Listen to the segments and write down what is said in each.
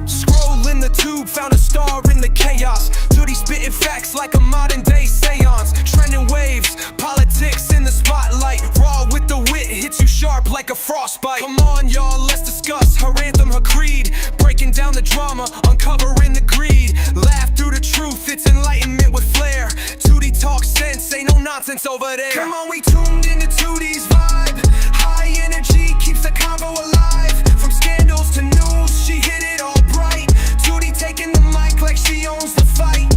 Scroll in the tube, found a star in the chaos. Duty spitting facts like a modern day seance. Trending waves, politics in the spotlight. Raw with the wit, hits you sharp like a frostbite. Come on y'all, let's discuss her anthem, her creed. Breaking down the drama, uncovering the greed. Laugh through the truth, it's enlightenment with flair. Tootie talk sense, ain't no nonsense over there. Come on, we tuned into Tootie's vibe. High energy keeps the convo alive. From scandals to news, she hit it all bright. Tootie taking the mic like she owns the fight.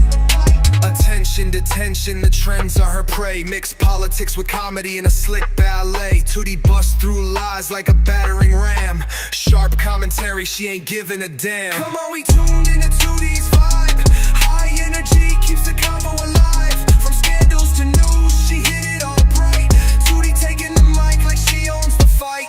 Attention, detention, the trends are her prey. Mix politics with comedy in a slick ballet. Tootie busts through lies like a battering ram. Sharp commentary, she ain't giving a damn. Come on, we tuned into Tootie's vibe. High energy keeps the convo alive. From scandals to news, she hit it all bright. Tootie taking the mic like she owns the fight.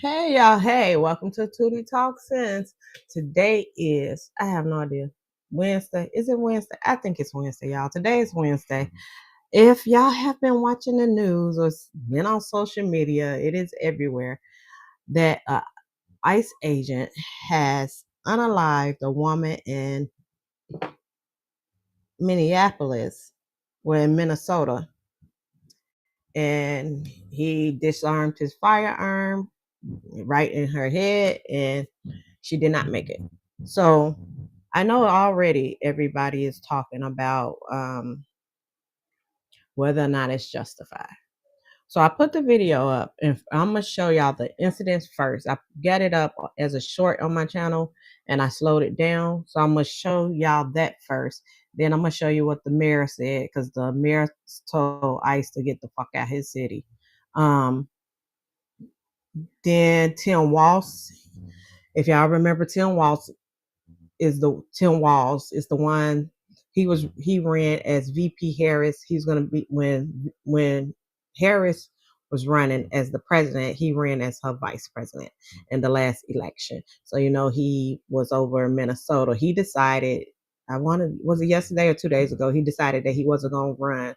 Hey y'all, hey, welcome to Tootie Talk Sense. Today is, I have no idea, Wednesday. Is it Wednesday? I think it's Wednesday, y'all. Today is Wednesday. If y'all have been watching the news or been on social media, it is everywhere that ICE agent has unalived a woman in Minneapolis, well, in Minnesota, and he disarmed his firearm right in her head, and she did not make it. So I know already everybody is talking about whether or not it's justified. So I put the video up, and I'm gonna show y'all the incidents first. I got it up as a short on my channel, and I slowed it down. So I'm gonna show y'all that first. Then I'm gonna show you what the mayor said, because the mayor told ICE to get the fuck out of his city. Then Tim Walz, if y'all remember, Tim Walz is the one he ran as VP Harris. He's gonna be when Harris was running as the president, he ran as her vice president in the last election. So he was over in Minnesota. He decided, was it yesterday or 2 days ago? He decided that he wasn't gonna run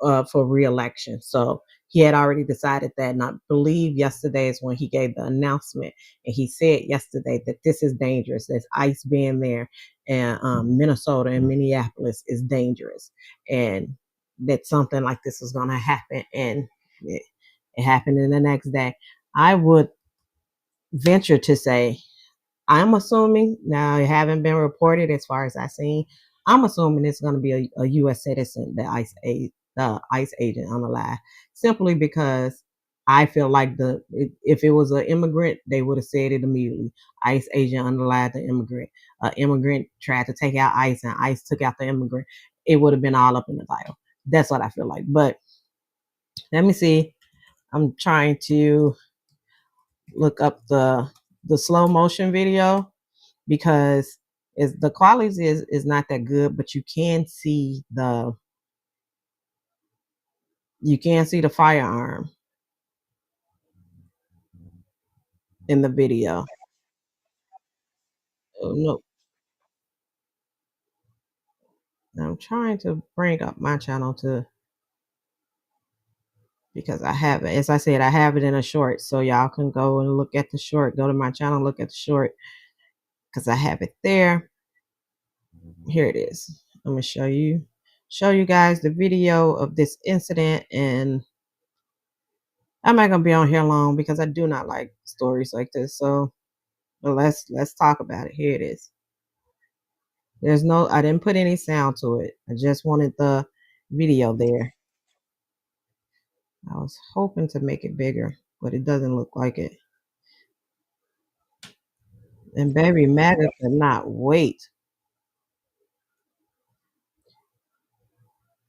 for re-election. So he had already decided that, and I believe yesterday is when he gave the announcement, and he said yesterday that this is dangerous. That ICE being there, and Minnesota and Minneapolis is dangerous, and that something like this was going to happen, and it happened in the next day. I would venture to say, I'm assuming, now it haven't been reported as far as I've seen, I'm assuming it's going to be a U.S. citizen that ICE agent unalive, simply because I feel like if it was an immigrant, they would have said it immediately. ICE agent unalive the immigrant. Immigrant tried to take out ICE, and ICE took out the immigrant. It would have been all up in the title. That's what I feel like. But let me see. I'm trying to look up the slow motion video, because the quality is not that good, but you can see the firearm in the video. Oh no. I'm trying to bring up my channel because I have it. As I said, I have it in a short, so y'all can go and look at the short. Go to my channel, look at the short, because I have it there. Here it is. I'm gonna show you guys the video of this incident, and I'm not gonna be on here long because I do not like stories like this. So let's talk about it. Here it is. I didn't put any sound to it. I just wanted the video there. I was hoping to make it bigger, but it doesn't look like it. And baby, MAGA cannot wait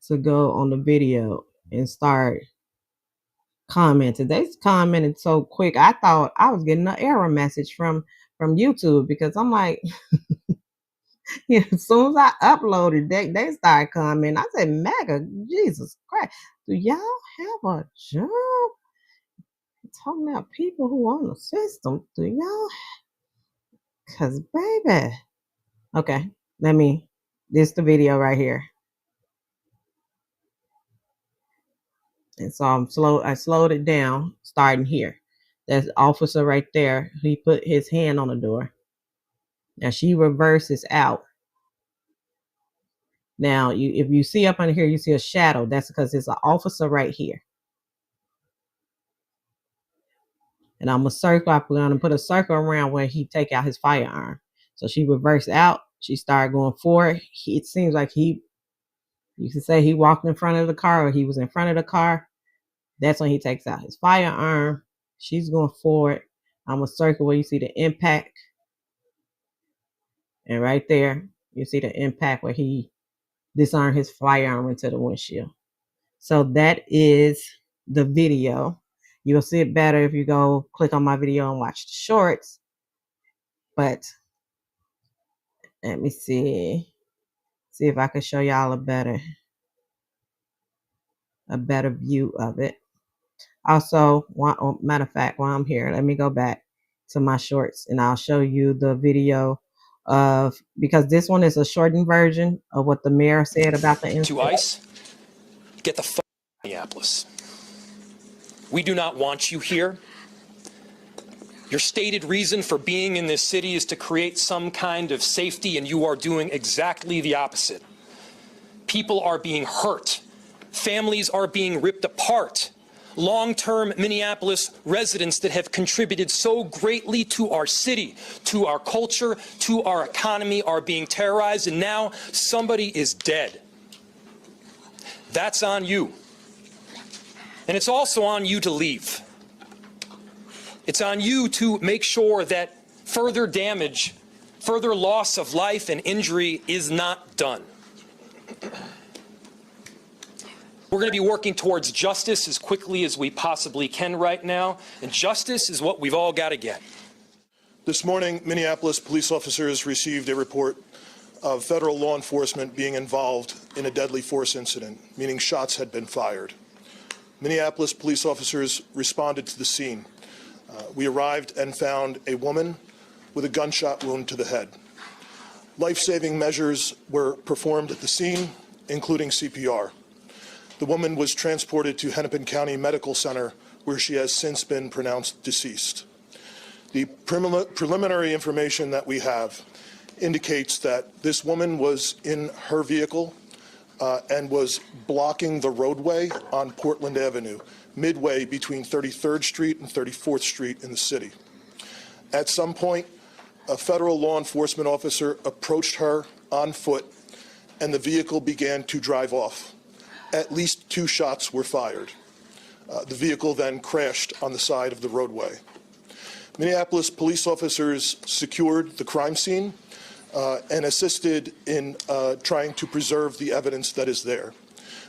to go on the video and start commenting. They commented so quick. I thought I was getting an error message from YouTube, because I'm like, as soon as I uploaded, they started commenting. I said, MAGA, Jesus Christ, do y'all have a job? I'm talking about people who own the system. Do y'all Cause baby. Okay, this the video right here. And so I slowed it down, starting here. There's the officer right there. He put his hand on the door. Now she reverses out. Now, if you see up under here, you see a shadow. That's because there's an officer right here. And I'm gonna put a circle around where he take out his firearm. So she reversed out. She started going forward. It seems like you can say he walked in front of the car or he was in front of the car. That's when he takes out his firearm. She's going forward. I'm gonna circle where you see the impact. And right there, you see the impact where he disarmed his firearm into the windshield. So that is the video. You'll see it better if you go click on my video and watch the shorts. But let me see if I can show y'all a better view of it. Also, matter of fact, while I'm here, let me go back to my shorts and I'll show you the video of, because this one is a shortened version of what the mayor said about the incident. To ICE, get the fuck out of Minneapolis. We do not want you here. Your stated reason for being in this city is to create some kind of safety, and you are doing exactly the opposite. People are being hurt. Families are being ripped apart. Long-term Minneapolis residents that have contributed so greatly to our city, to our culture, to our economy are being terrorized, and now somebody is dead. That's on you. And it's also on you to leave. It's on you to make sure that further damage, further loss of life and injury is not done. We're going to be working towards justice as quickly as we possibly can right now, and justice is what we've all got to get. This morning, Minneapolis police officers received a report of federal law enforcement being involved in a deadly force incident, meaning shots had been fired. Minneapolis police officers responded to the scene. We arrived and found a woman with a gunshot wound to the head. Life-saving measures were performed at the scene, including CPR. The woman was transported to Hennepin County Medical Center, where she has since been pronounced deceased. The preliminary information that we have indicates that this woman was in her vehicle and was blocking the roadway on Portland Avenue, midway between 33rd Street and 34th Street in the city. At some point, a federal law enforcement officer approached her on foot, and the vehicle began to drive off. At least 2 shots were fired. The vehicle then crashed on the side of the roadway. Minneapolis police officers secured the crime scene and assisted in trying to preserve the evidence that is there.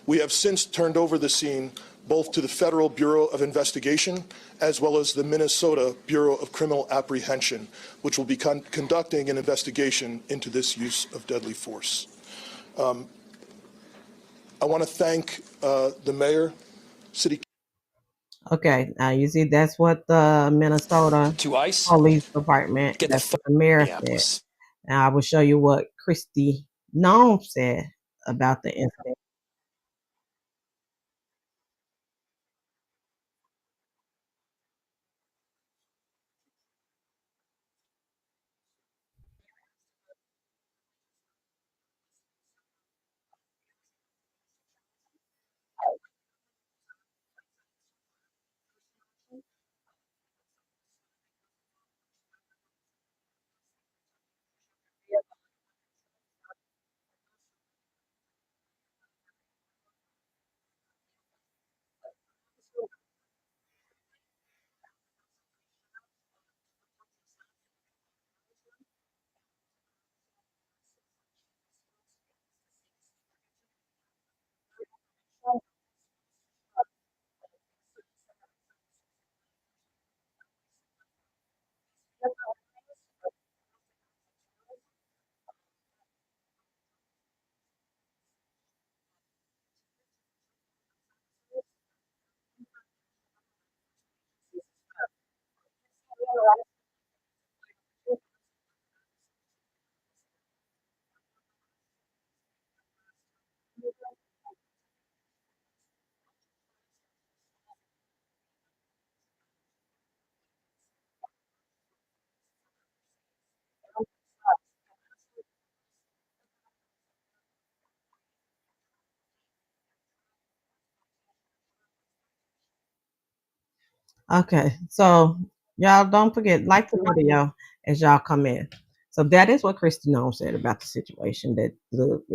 We have since turned over the scene both to the Federal Bureau of Investigation as well as the Minnesota Bureau of Criminal Apprehension, which will be conducting an investigation into this use of deadly force. I want to thank the mayor, city. Okay, now you see that's what the Minnesota To ICE, Police Department, get the that's what fuck the mayor out of said. Minneapolis. Now I will show you what Christy Nome said about the incident. Okay, so y'all don't forget, like the video as y'all come in. So that is what Christy Nome said about the situation, that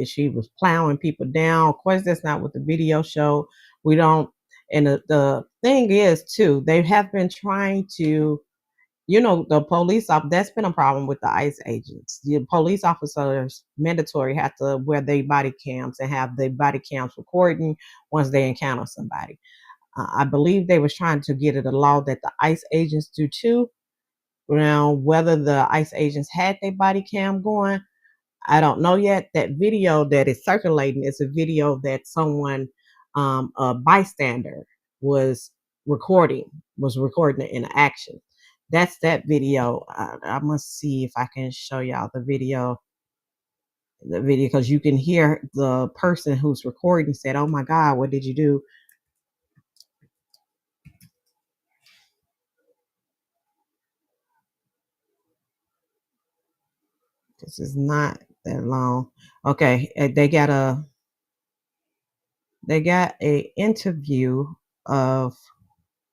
she was plowing people down. Of course, that's not what the video showed. We don't, and the thing is too, they have been trying to, the police that's been a problem with the ICE agents. The police officers mandatory have to wear their body cams and have their body cams recording once they encounter somebody. I believe they was trying to get it a law that the ICE agents do too. Now, whether the ICE agents had their body cam going, I don't know yet. That video that is circulating is a video that someone, a bystander, was recording in action. That's that video. I must see if I can show y'all the video. The video, because you can hear the person who's recording said, "Oh my God, what did you do?" This is not that long. Okay, they got a interview of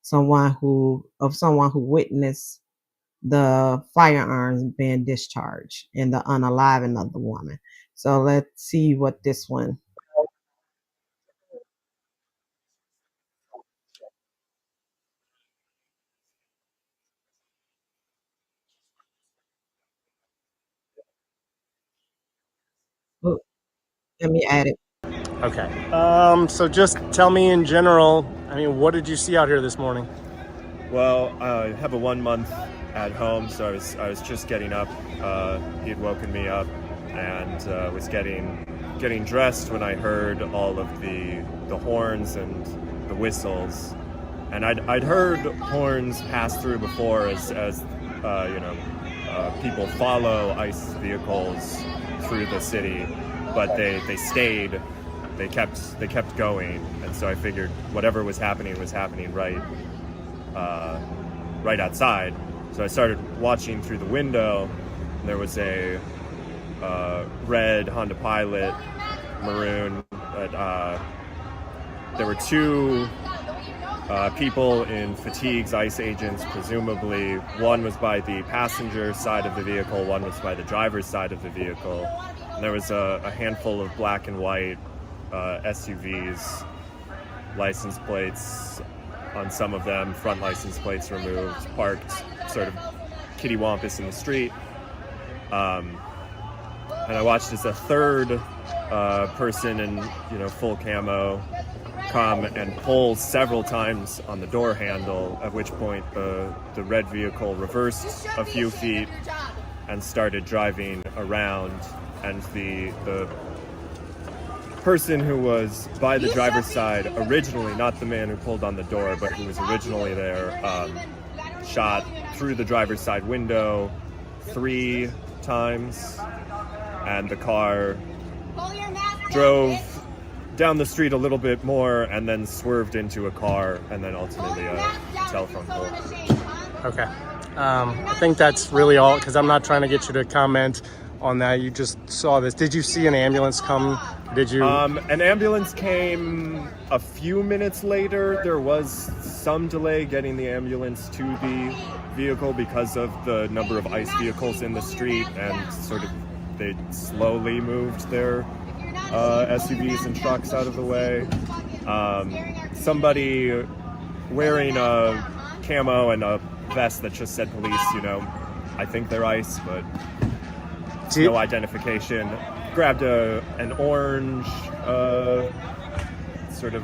someone who witnessed the firearms being discharged and the unaliving of the woman. So let's see what this one. Oh, let me add it. Okay. So just tell me in general, I mean, what did you see out here this morning? Well, I have a 1 month at home, so I was just getting up. He had woken me up and was getting dressed when I heard all of the horns and the whistles. And I'd heard horns pass through before as people follow ICE vehicles through the city, but they stayed. They kept going, and so I figured whatever was happening right outside. So I started watching through the window. And there was a red Honda Pilot, maroon. But there were two people in fatigues, ICE agents, presumably. One was by the passenger side of the vehicle, one was by the driver's side of the vehicle. And there was a handful of black and white SUVs, license plates on some of them, front license plates removed, parked sort of kittywampus in the street. And I watched as a third person in full camo come and pull several times on the door handle, at which point the red vehicle reversed a few feet and started driving around, and the person who was by the driver's side originally, not the man who pulled on the door, but who was originally there, shot through the driver's side window 3 times, and the car drove down the street a little bit more and then swerved into a car and then ultimately a telephone pole. Okay. I think that's really all, because I'm not trying to get you to comment on that. You just saw this. Did you see an ambulance come? Did you? An ambulance came a few minutes later. There was some delay getting the ambulance to the vehicle because of the number of ICE vehicles in the street, and sort of they slowly moved their SUVs and trucks out of the way. Somebody wearing a camo and a vest that just said police, I think they're ICE, but no identification. Grabbed an orange sort of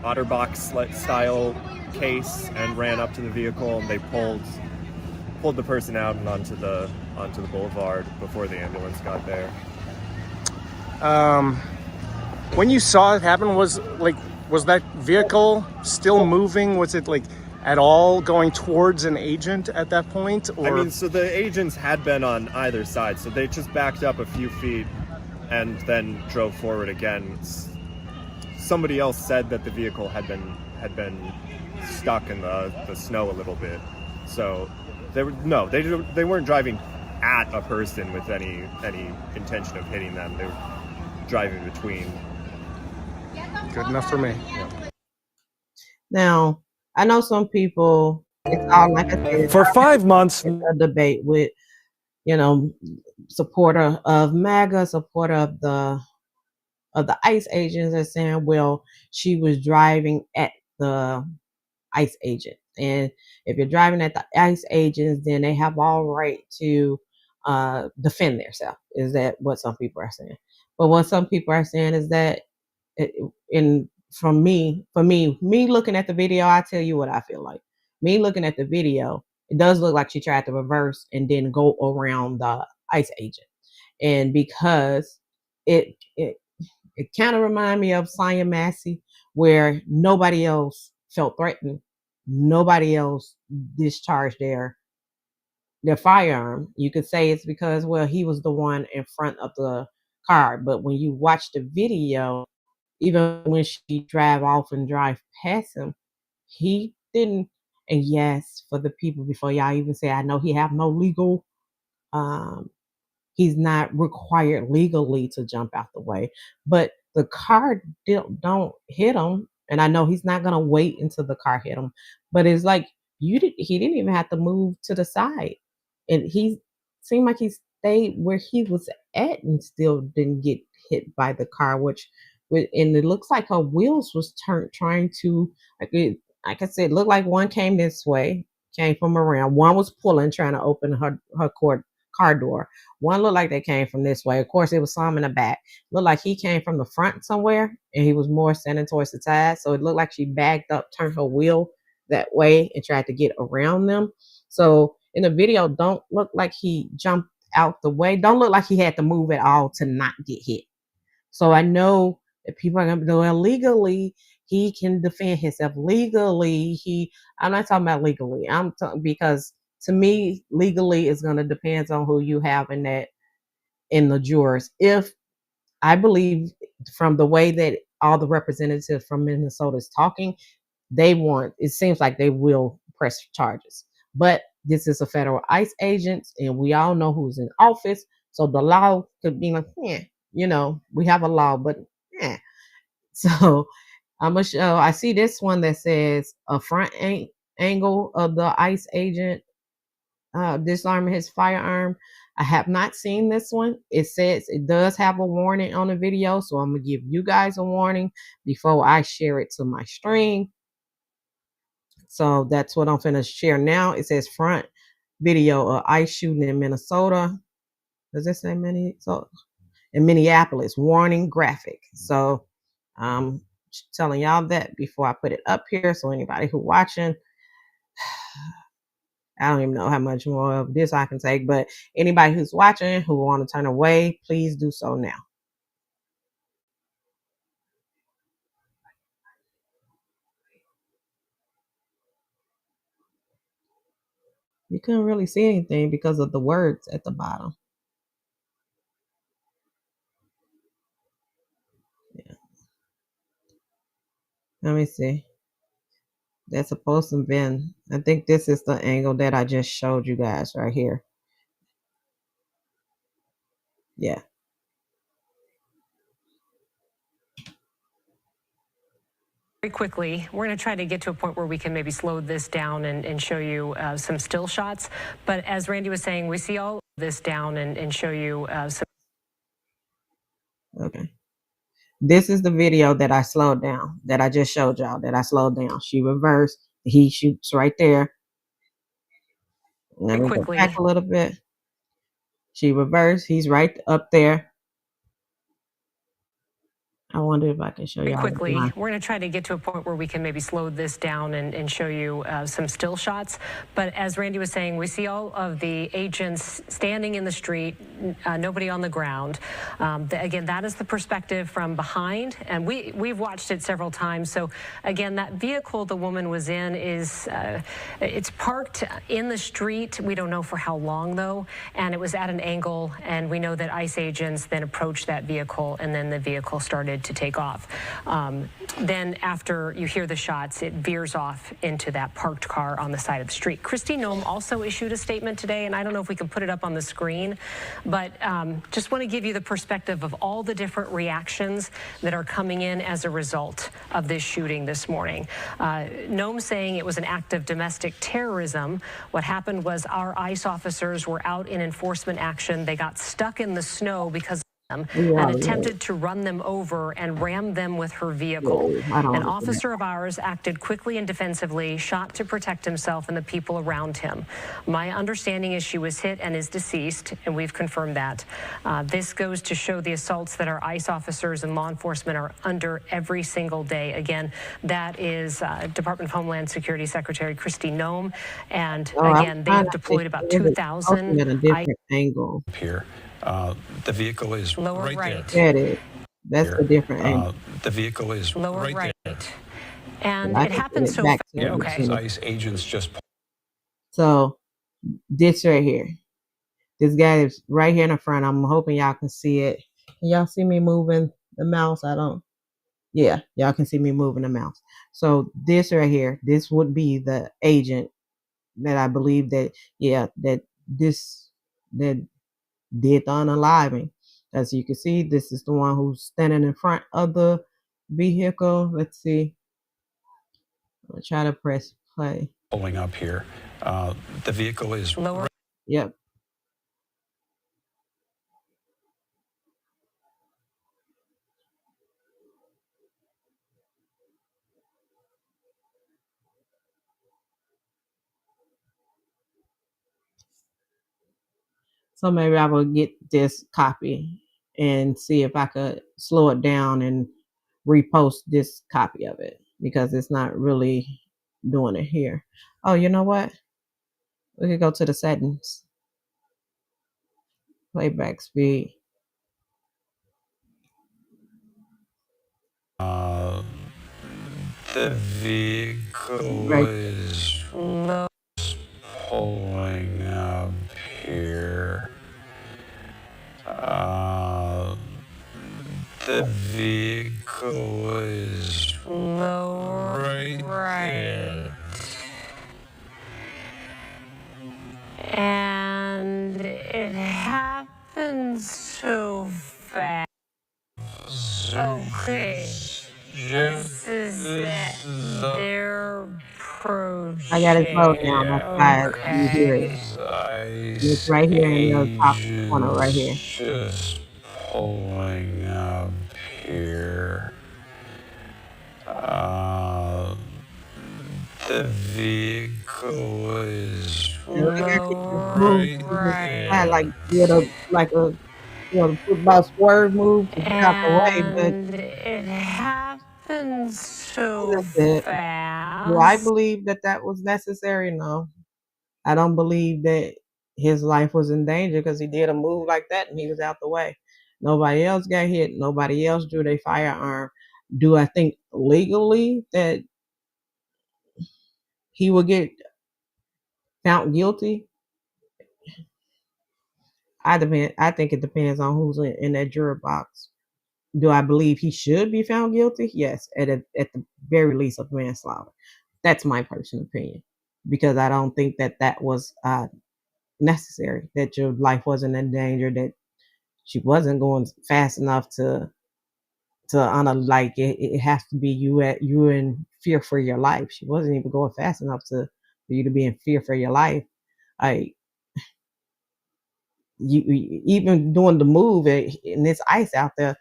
OtterBox style case and ran up to the vehicle, and they pulled the person out and onto the boulevard before the ambulance got there. When you saw it happen, was that vehicle still moving? Was it at all going towards an agent at that point? Or? I mean, so the agents had been on either side, so they just backed up a few feet and then drove forward again. Somebody else said that the vehicle had been stuck in the snow a little bit, so they weren't driving at a person with any intention of hitting them. They were driving between. Good enough for me. Now, I know some people, it's all, like I said, it's For 5 months, a debate with, you know, supporter of MAGA, supporter of the ICE agents are saying, well, she was driving at the ICE agent. And if you're driving at the ICE agents, then they have all right to defend themselves. Is that what some people are saying? But what some people are saying is that, for me, me looking at the video, I tell you what I feel like. Me looking at the video, it does look like she tried to reverse and then go around the ICE agent. And because it kind of reminded me of Sonya Massey, where nobody else felt threatened, nobody else discharged their firearm. You could say it's because, well, he was the one in front of the car. But when you watch the video, even when she drive off and drive past him, he didn't. And yes, for the people, before y'all even say, I know he have no legal, he's not required legally to jump out the way, but the car don't hit him. And I know he's not gonna wait until the car hit him, but it's like he didn't even have to move to the side, and he seemed like he stayed where he was at and still didn't get hit by the car, and it looks like her wheels was trying to, like I said, it looked like one came this way, came from around. One was pulling, trying to open her car door. One looked like they came from this way. Of course, it was some in the back. Looked like he came from the front somewhere, and he was more standing towards the side. So it looked like she backed up, turned her wheel that way, and tried to get around them. So in the video, don't look like he jumped out the way. Don't look like he had to move at all to not get hit. So I know that people are going to be going, legally, he can defend himself. Legally, I'm not talking about legally. Because to me, legally is going to depend on who you have in the jurors. If I believe from the way that all the representatives from Minnesota is talking, it seems like they will press charges. But this is a federal ICE agent, and we all know who's in office. So the law could be like, we have a law, but yeah. So I'm gonna show. I see this one that says a front angle of the ICE agent disarming his firearm. I have not seen this one. It says it does have a warning on the video, so I'm gonna give you guys a warning before I share it to my stream. So that's what I'm finna share now. It says front video of ICE shooting in Minnesota. Does it say Minnesota? In Minneapolis, warning graphic. So I'm telling y'all that before I put it up here. So anybody who watching, I don't even know how much more of this I can take, but anybody who's watching who want to turn away, please do so now. You couldn't really see anything because of the words at the bottom. Yeah. Let me see. That's supposed to have been, I think this is the angle that I just showed you guys right here. Yeah. Very quickly, we're going to try to get to a point where we can maybe slow this down and show you some still shots. But as Randy was saying, we see all this down and show you some. Okay. This is the video that I slowed down, that I just showed y'all, that I slowed down. She reversed. He shoots right there. Let me go back a little bit. She reversed. He's right up there. I wonder if I can show you quickly. We're going to try to get to a point where we can maybe slow this down and show you some still shots. But as Randy was saying, we see all of the agents standing in the street, nobody on the ground. Again, that is the perspective from behind, and we've watched it several times. So again, that vehicle the woman was in is it's parked in the street. We don't know for how long though, and it was at an angle. And we know that ICE agents then approached that vehicle, and then the vehicle started to take off. Then after you hear the shots, it veers off into that parked car on the side of the street. Kristi Noem also issued a statement today, and I don't know if we can put it up on the screen, but just want to give you the perspective of all the different reactions that are coming in as a result of this shooting this morning. Noem saying it was an act of domestic terrorism. What happened was our ICE officers were out in enforcement action. They got stuck in the snow because of them and attempted to run them over and ram them with her vehicle. An officer of ours acted quickly and defensively, shot to protect himself and the people around him. My understanding is she was hit and is deceased, and we've confirmed that. This goes to show the assaults that our ICE officers and law enforcement are under every single day. Again, that is Department of Homeland Security Secretary Kristi Noem, and again, they have deployed about 2,000. At a different angle. Here, the vehicle is Lower right there. That is. That's a different angle. The vehicle is Lower right there. And it happens so fast. Okay. ICE agents just. So this right here. This guy is right here in the front. I'm hoping y'all can see it. Can y'all see me moving the mouse? Yeah, y'all can see me moving the mouse. So this right here, this would be the agent that I believe that did the unaliving. As you can see, this is the one who's standing in front of the vehicle. Let's see. I'm gonna try to press play. Pulling up here. The vehicle is lower. Yep. So maybe I will get this copy and see if I could slow it down and repost this copy of it, because it's not really doing it here. Oh, you know what? We could go to the settings. Playback speed. the vehicle is pulling up here. The vehicle is right there. And it happens so fast. Okay. This is their approach. I got it slowed down. That's why you hear it. It's right here in the top corner, right here. Just pulling up here. The vehicle is right there. Like did a football swerve move to get out the way, but it happens so fast. do I believe that was necessary? No, I don't believe that his life was in danger because he did a move like that and he was out the way. Nobody else got hit. Nobody else drew their firearm. Do I think legally that he will get found guilty? I think it depends on who's in that juror box. Do I believe he should be found guilty? Yes, at the very least of manslaughter. That's my personal opinion, because I don't think that was necessary. That your life wasn't in danger. That she wasn't going fast enough to like it has to be you in fear for your life. She wasn't even going fast enough for you to be in fear for your life. Like you even doing the move and this ice out there,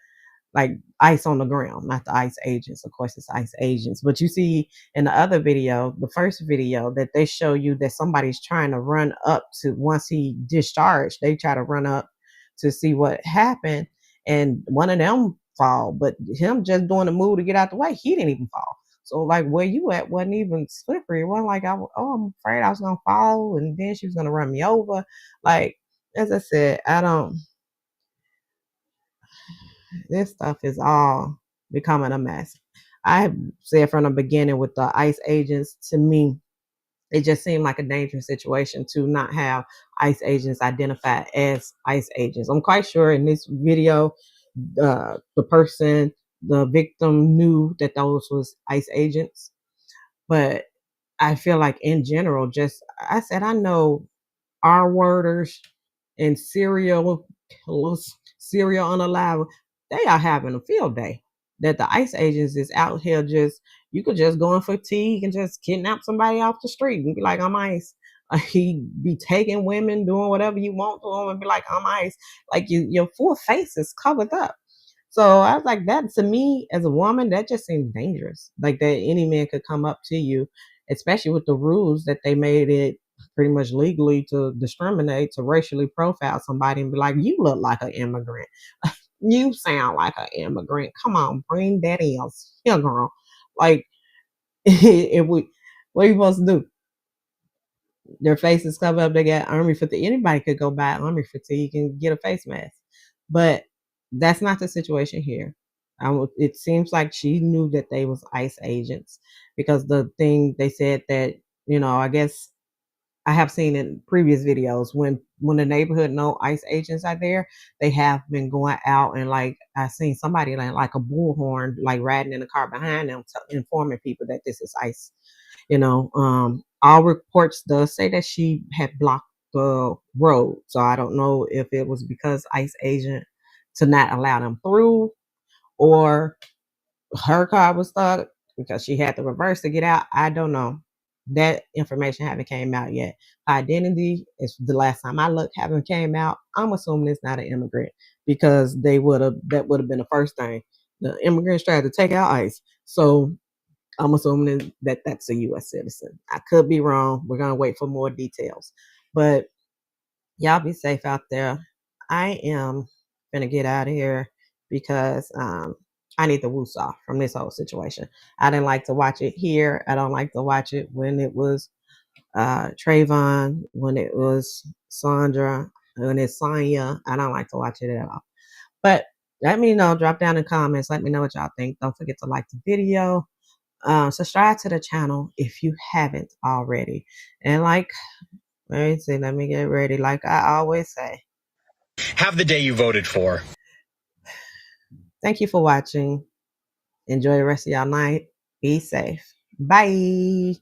like ice on the ground, not the ICE agents. Of course, it's ICE agents. But you see in the other video, the first video, that they show you that somebody's trying to run up to, once he discharged, they try to run up to see what happened, and one of them fall. But him just doing the move to get out the way, he didn't even fall. So like where you at wasn't even slippery. It wasn't like I'm afraid I was gonna fall and then she was gonna run me over. Like, as I said, this stuff is all becoming a mess. I have said from the beginning with the ICE agents, to me, it just seemed like a dangerous situation to not have ICE agents identified as ICE agents. I'm quite sure in this video, the person the victim knew that those was ICE agents. But I feel like in general, just I said I know R worders and serial killers, serial unalive, they are having a field day. That the ICE agents is out here just you could just go in fatigue and just kidnap somebody off the street and be like, I'm ICE. He be taking women, doing whatever you want to them and be like, I'm ICE. Like your full face is covered up. So I was like, that to me as a woman, that just seems dangerous. Like that any man could come up to you, especially with the rules that they made it pretty much legally to discriminate, to racially profile somebody and be like, you look like an immigrant. You sound like an immigrant. Come on, bring that in. Here, girl. Like, if we, what are you supposed to do? Their faces cover up. They got army fatigue. Anybody could go buy army fatigue and get a face mask. But that's not the situation here. It seems like she knew that they was ICE agents because the thing they said that, I guess I have seen in previous videos when the neighborhood know ICE agents are there, they have been going out and like I seen somebody like a bullhorn like riding in the car behind them, informing people that this is ICE. All reports does say that she had blocked the road, so I don't know if it was because ICE agent to not allow them through, or her car was stuck because she had to reverse to get out. I don't know. That information haven't came out yet. Her identity is the last time I looked haven't came out. I'm assuming it's not an immigrant because that would have been the first thing. The immigrants tried to take out ICE. So I'm assuming that that's a US citizen. I could be wrong. We're gonna wait for more details. But y'all be safe out there. I am gonna get out of here because I need to woos off from this whole situation. I didn't like to watch it here. I don't like to watch it when it was Trayvon, when it was Sandra, when it's Sonya. I don't like to watch it at all. But let me know. Drop down in the comments. Let me know what y'all think. Don't forget to like the video. Subscribe to the channel if you haven't already. And let me get ready. Like I always say, have the day you voted for. Thank you for watching. Enjoy the rest of y'all night. Be safe. Bye.